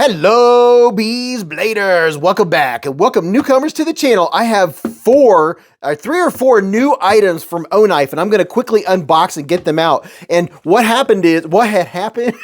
Hello, Beez Bladers. Welcome back and welcome newcomers to the channel. I have three or four new items from OKNIFE, and I'm going to quickly unbox and get them out. And what had happened?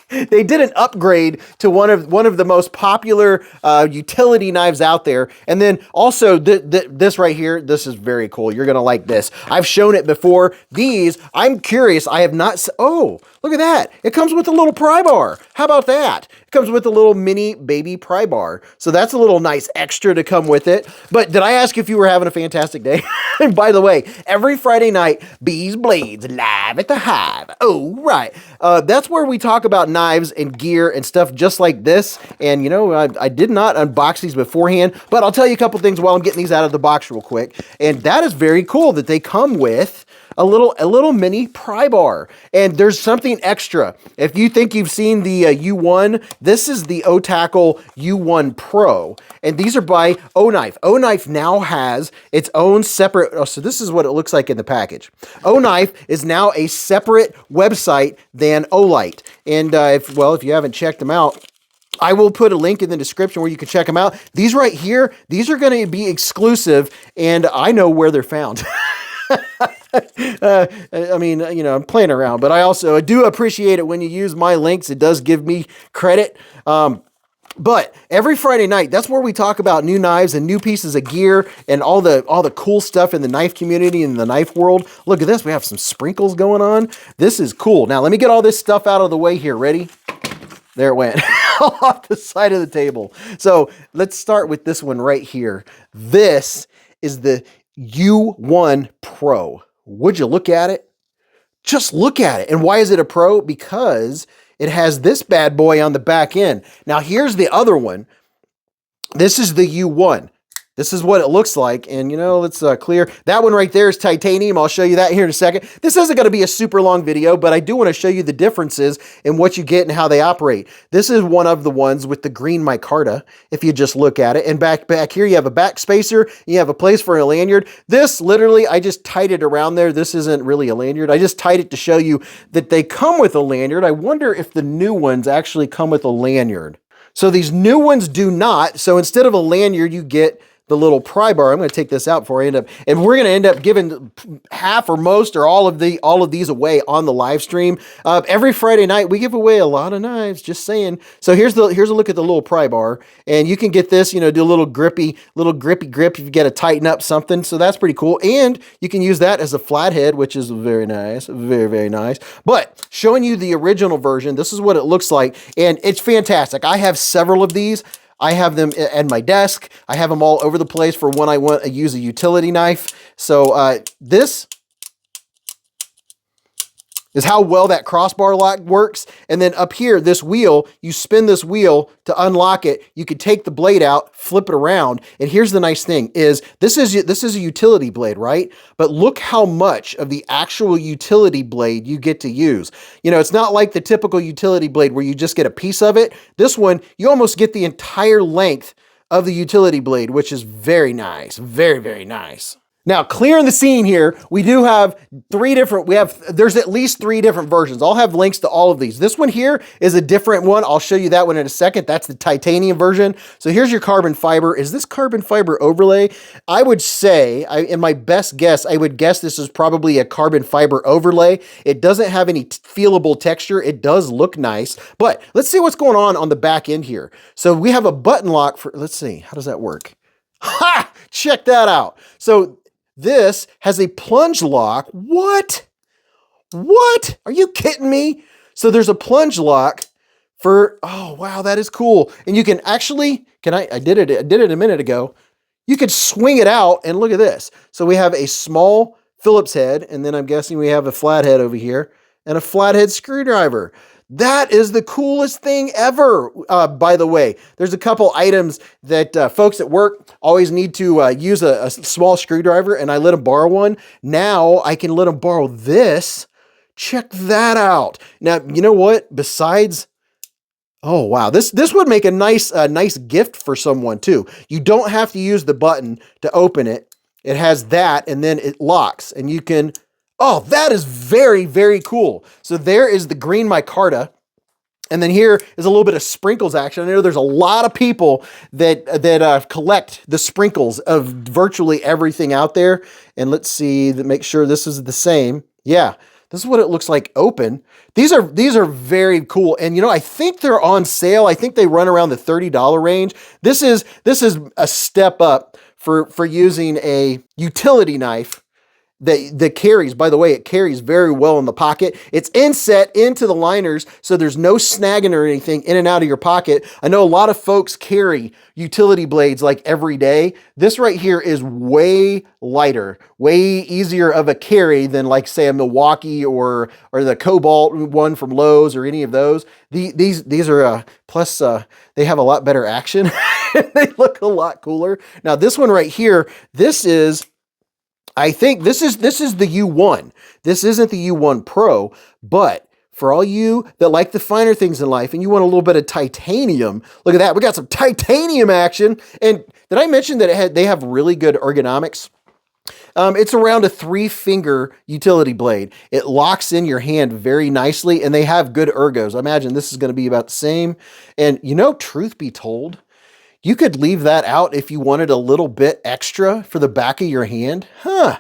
They did an upgrade to one of the most popular utility knives out there. And then also this right here, this is very cool. You're going to like this. I've shown it before. These, I'm curious. I have not. Oh, look at that. It comes with a little pry bar. How about that? It comes with a little mini baby pry bar. So that's a little nice extra to come with it. But did I ask if you were having a fantastic day? And by the way, every Friday night, Beez Blades live at the Hive. Oh, right. That's where we talk about knives and gear and stuff just like this. And you know, I did not unbox these beforehand, but I'll tell you a couple things while I'm getting these out of the box real quick. And that is very cool that they come with a little mini pry bar. And there's something extra. If you think you've seen the U1, this is the Otacle U1 Pro. And these are by OKNIFE. OKNIFE now has its own separate, so this is what it looks like in the package. OKNIFE is now a separate website than Olight. And if you haven't checked them out, I will put a link in the description where you can check them out. These right here, these are going to be exclusive, and I know where they're found. I mean, you know, I'm playing around, but I do appreciate it when you use my links. It does give me credit. But every Friday night, that's where we talk about new knives and new pieces of gear and all the cool stuff in the knife community and the knife world. Look at this. We have some sprinkles going on. This is cool. Now, let me get all this stuff out of the way here. Ready? There it went off the side of the table. So let's start with this one right here. This is the U1 Pro. Would you look at it? Just look at it. And why is it a Pro? Because it has this bad boy on the back end. Now here's the other one. This is the U1. This is what it looks like. And you know, let's clear. That one right there is titanium. I'll show you that here in a second. This isn't going to be a super long video, but I do want to show you the differences in what you get and how they operate. This is one of the ones with the green micarta, if you just look at it. And back here, you have a back spacer. You have a place for a lanyard. This literally, I just tied it around there. This isn't really a lanyard. I just tied it to show you that they come with a lanyard. I wonder if the new ones actually come with a lanyard. So these new ones do not. So instead of a lanyard, you get the little pry bar. I'm going to take this out before I end up, and we're going to end up giving half or most or all of these away on the live stream. Every Friday night we give away a lot of knives, just saying. So here's a look at the little pry bar, and you can get this, you know, do a little grippy grip if you got to tighten up something. So that's pretty cool. And you can use that as a flathead, which is very nice, very, very nice. But showing you the original version, this is what it looks like, and it's fantastic. I have several of these. I have them at my desk. I have them all over the place for when I want to use a utility knife. So this is how well that crossbar lock works. And then up here, this wheel, you spin this wheel to unlock it. You could take the blade out, flip it around. And here's the nice thing is this is a utility blade, right? But look how much of the actual utility blade you get to use. You know, it's not like the typical utility blade where you just get a piece of it. This one, you almost get the entire length of the utility blade, which is very nice. Very, very nice. Now, clearing the scene here, we do have there's at least three different versions. I'll have links to all of these. This one here is a different one. I'll show you that one in a second. That's the titanium version. So here's your carbon fiber. Is this carbon fiber overlay? I would say, in my best guess, I would guess this is probably a carbon fiber overlay. It doesn't have any feelable texture. It does look nice, but let's see what's going on the back end here. So we have a button lock for, let's see, how does that work? Ha! Check that out. So this has a plunge lock. What? What? Are you kidding me? So there's a plunge lock for, oh, wow, that is cool. And you can actually, I did it a minute ago. You could swing it out and look at this. So we have a small Phillips head, and then I'm guessing we have a flathead over here and a flathead screwdriver. That is the coolest thing ever. By the way, there's a couple items that folks at work always need to use a small screwdriver, and I let them borrow one. Now I can let them borrow this. Check that out. Now, you know what? Besides, oh, wow, this would make a nice gift for someone too. You don't have to use the button to open it. It has that, and then it locks, and you can, oh, that is very, very cool. So there is the green micarta. And then here is a little bit of sprinkles action. I know there's a lot of people that collect the sprinkles of virtually everything out there. And let's see, make sure this is the same. Yeah, this is what it looks like open. These are very cool. And you know, I think they're on sale. I think they run around the $30 range. This is a step up for using a utility knife that carries, by the way, it carries very well in the pocket. It's inset into the liners, so there's no snagging or anything in and out of your pocket. I know a lot of folks carry utility blades like every day. This right here is way lighter, way easier of a carry than like say a Milwaukee or the Cobalt one from Lowe's or any of those. These are, plus they have a lot better action. They look a lot cooler. Now this one right here, I think this is the U1. This isn't the U1 Pro, but for all you that like the finer things in life and you want a little bit of titanium, look at that. We got some titanium action. And did I mention that they have really good ergonomics? It's around a 3-finger utility blade. It locks in your hand very nicely, and they have good ergos. I imagine this is going to be about the same. And you know, truth be told, you could leave that out if you wanted a little bit extra for the back of your hand. Huh.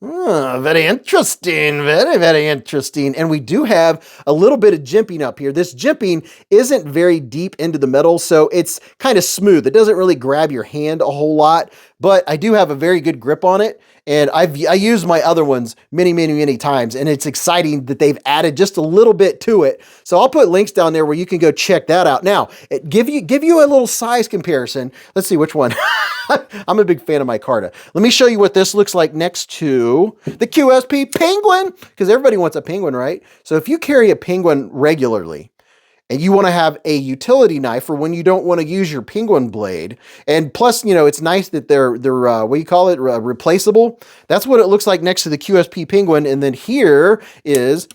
Very interesting. Very, very interesting. And we do have a little bit of jimping up here. This jimping isn't very deep into the metal, so it's kind of smooth. It doesn't really grab your hand a whole lot, but I do have a very good grip on it. And I used my other ones many times, and it's exciting that they've added just a little bit to it. So I'll put links down there where you can go check that out. Now, give you a little size comparison. Let's see which one. I'm a big fan of micarta. Let me show you what this looks like next to the QSP Penguin, because everybody wants a Penguin, right? So if you carry a Penguin regularly, and you want to have a utility knife for when you don't want to use your Penguin blade. And plus, you know, it's nice that they're what do you call it? Replaceable. That's what it looks like next to the QSP Penguin. And then here is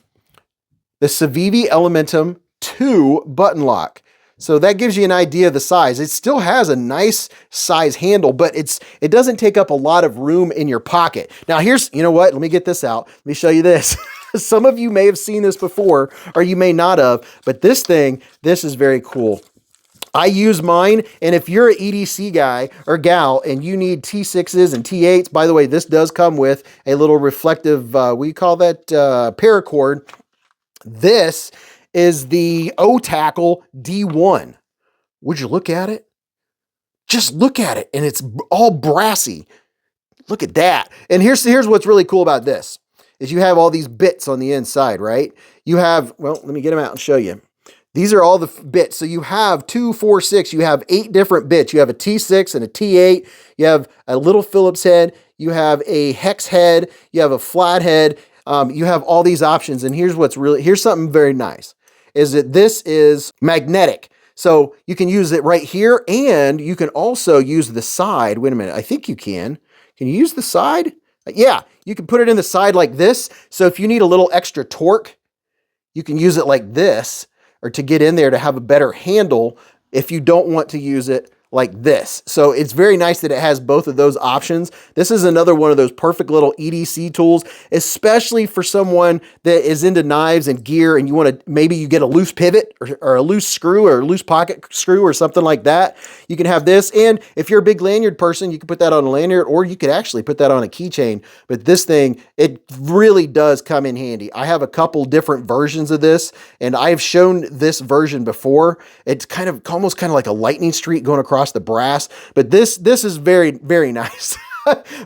the CIVIVI Elementum 2 button lock. So that gives you an idea of the size. It still has a nice size handle, but it doesn't take up a lot of room in your pocket. Now here's, you know what? Let me get this out. Let me show you this. Some of you may have seen this before, or you may not have, but this is very cool. I use mine, and if you're an EDC guy or gal and you need T6s and T8s, by the way, this does come with a little reflective, we call that paracord. This is the Otacle D1. Would you look at it? Just look at it, and it's all brassy. Look at that. And here's what's really cool about this, is you have all these bits on the inside, right? You have, well, let me get them out and show you. These are all the bits. So you have 2, 4, 6, you have 8 different bits. You have a T6 and a T8. You have a little Phillips head. You have a hex head. You have a flat head. You have all these options. And here's something very nice, is that this is magnetic. So you can use it right here, and you can also use the side. Wait a minute. I think you can. Can you use the side? Yeah, you can put it in the side like this. So if you need a little extra torque, you can use it like this, or to get in there to have a better handle if you don't want to use it like this. So it's very nice that it has both of those options. This is another one of those perfect little EDC tools, especially for someone that is into knives and gear, and you want to, maybe you get a loose pivot or a loose screw or a loose pocket screw or something like that. You can have this. And if you're a big lanyard person, you can put that on a lanyard, or you could actually put that on a keychain. But this thing, it really does come in handy. I have a couple different versions of this, and I've shown this version before. It's almost kind of like a lightning streak going across the brass, but this is very, very nice.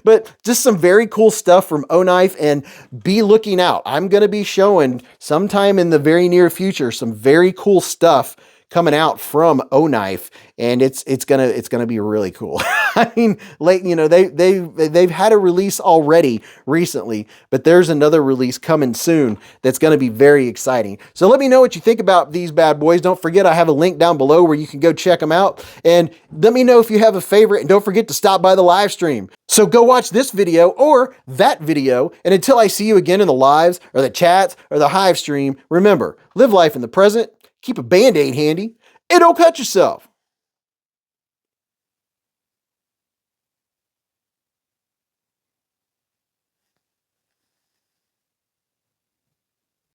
But just some very cool stuff from OKNIFE, and be looking out. I'm going to be showing sometime in the very near future some very cool stuff coming out from OKNIFE, and it's gonna be really cool. I mean, they've had a release already recently, but there's another release coming soon that's gonna be very exciting. So let me know what you think about these bad boys. Don't forget, I have a link down below where you can go check them out, and let me know if you have a favorite, and don't forget to stop by the live stream. So go watch this video or that video, and until I see you again in the lives or the chats or the hive stream, remember, live life in the present, keep a Band-Aid handy, and don't cut yourself.